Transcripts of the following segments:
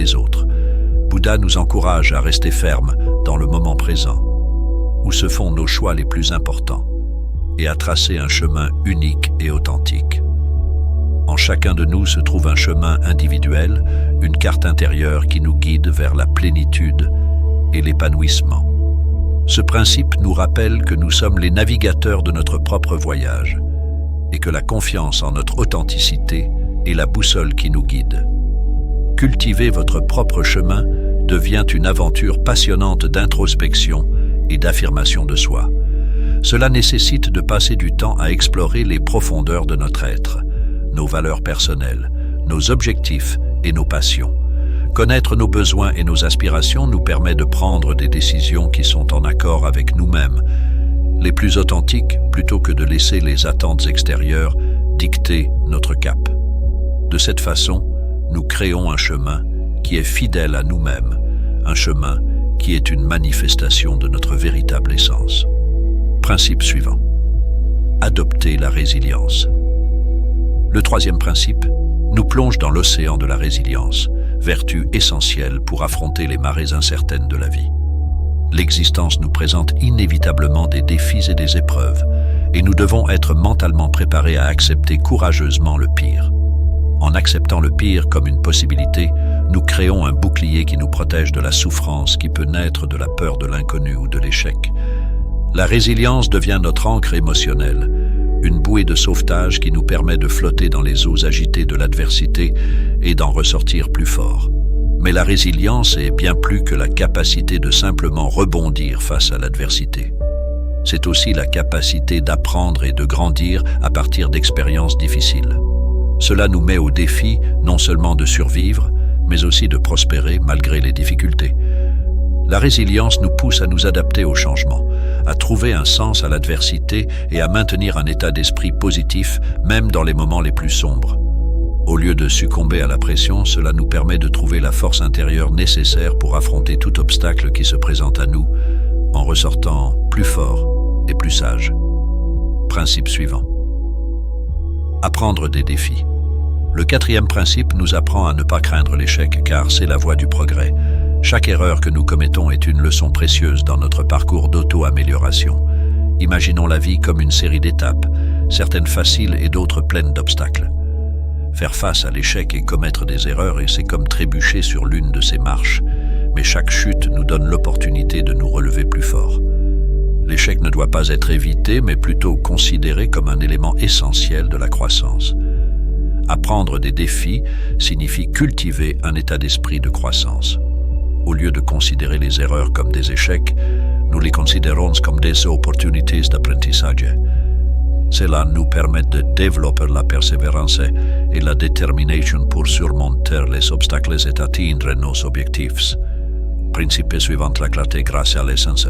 des autres. Bouddha nous encourage à rester fermes dans le moment présent, où se font nos choix les plus importants, et à tracer un chemin unique et authentique. En chacun de nous se trouve un chemin individuel, une carte intérieure qui nous guide vers la plénitude et l'épanouissement. Ce principe nous rappelle que nous sommes les navigateurs de notre propre voyage et que la confiance en notre authenticité est la boussole qui nous guide. Cultiver votre propre chemin devient une aventure passionnante d'introspection et d'affirmation de soi. Cela nécessite de passer du temps à explorer les profondeurs de notre être, nos valeurs personnelles, nos objectifs et nos passions. Connaître nos besoins et nos aspirations nous permet de prendre des décisions qui sont en accord avec nous-mêmes, les plus authentiques, plutôt que de laisser les attentes extérieures dicter notre cap. De cette façon, nous créons un chemin qui est fidèle à nous-mêmes, un chemin qui est une manifestation de notre véritable essence. Principe suivant. Adopter la résilience. Le troisième principe nous plonge dans l'océan de la résilience, vertu essentielle pour affronter les marées incertaines de la vie. L'existence nous présente inévitablement des défis et des épreuves, et nous devons être mentalement préparés à accepter courageusement le pire. En acceptant le pire comme une possibilité, nous créons un bouclier qui nous protège de la souffrance qui peut naître de la peur de l'inconnu ou de l'échec. La résilience devient notre ancre émotionnelle, une bouée de sauvetage qui nous permet de flotter dans les eaux agitées de l'adversité et d'en ressortir plus fort. Mais la résilience est bien plus que la capacité de simplement rebondir face à l'adversité. C'est aussi la capacité d'apprendre et de grandir à partir d'expériences difficiles. Cela nous met au défi non seulement de survivre, mais aussi de prospérer malgré les difficultés. La résilience nous pousse à nous adapter au changement, à trouver un sens à l'adversité et à maintenir un état d'esprit positif même dans les moments les plus sombres. Au lieu de succomber à la pression, cela nous permet de trouver la force intérieure nécessaire pour affronter tout obstacle qui se présente à nous, en ressortant plus fort et plus sage. Principe suivant. Apprendre des défis. Le quatrième principe nous apprend à ne pas craindre l'échec, car c'est la voie du progrès. Chaque erreur que nous commettons est une leçon précieuse dans notre parcours d'auto-amélioration. Imaginons la vie comme une série d'étapes, certaines faciles et d'autres pleines d'obstacles. Faire face à l'échec et commettre des erreurs, et c'est comme trébucher sur l'une de ces marches, mais chaque chute nous donne l'opportunité de nous relever plus fort. L'échec ne doit pas être évité, mais plutôt considéré comme un élément essentiel de la croissance. Apprendre des défis signifie cultiver un état d'esprit de croissance. Au lieu de considérer les erreurs comme des échecs, nous les considérons comme des opportunités d'apprentissage. Cela nous permet de développer la persévérance et la détermination pour surmonter les obstacles et atteindre nos objectifs. Principe suivant, la clarté grâce à l'essence.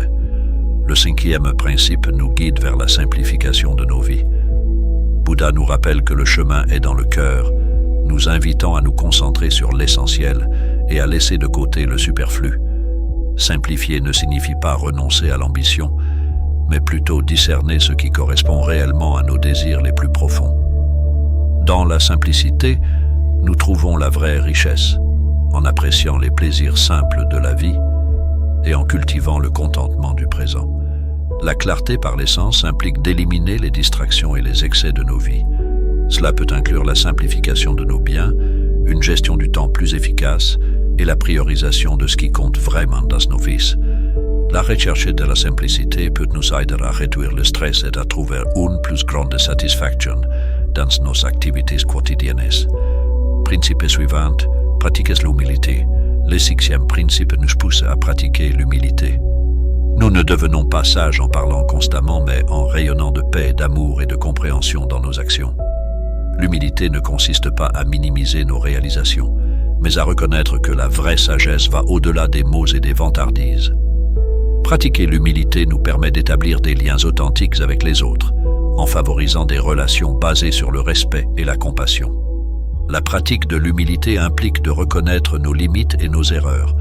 Le cinquième principe nous guide vers la simplification de nos vies. Bouddha nous rappelle que le chemin est dans le cœur, nous invitant à nous concentrer sur l'essentiel et à laisser de côté le superflu. Simplifier ne signifie pas renoncer à l'ambition, mais plutôt discerner ce qui correspond réellement à nos désirs les plus profonds. Dans la simplicité, nous trouvons la vraie richesse, en appréciant les plaisirs simples de la vie et en cultivant le contentement du présent. La clarté par l'essence implique d'éliminer les distractions et les excès de nos vies. Cela peut inclure la simplification de nos biens, une gestion du temps plus efficace et la priorisation de ce qui compte vraiment dans nos vies. La recherche de la simplicité peut nous aider à réduire le stress et à trouver une plus grande satisfaction dans nos activités quotidiennes. Principe suivant, pratiquez l'humilité. Le sixième principe nous pousse à pratiquer l'humilité. Nous ne devenons pas sages en parlant constamment, mais en rayonnant de paix, d'amour et de compréhension dans nos actions. L'humilité ne consiste pas à minimiser nos réalisations, mais à reconnaître que la vraie sagesse va au-delà des mots et des vantardises. Pratiquer l'humilité nous permet d'établir des liens authentiques avec les autres, en favorisant des relations basées sur le respect et la compassion. La pratique de l'humilité implique de reconnaître nos limites et nos erreurs.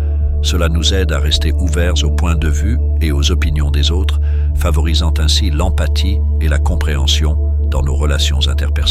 Cela nous aide à rester ouverts aux points de vue et aux opinions des autres, favorisant ainsi l'empathie et la compréhension dans nos relations interpersonnelles.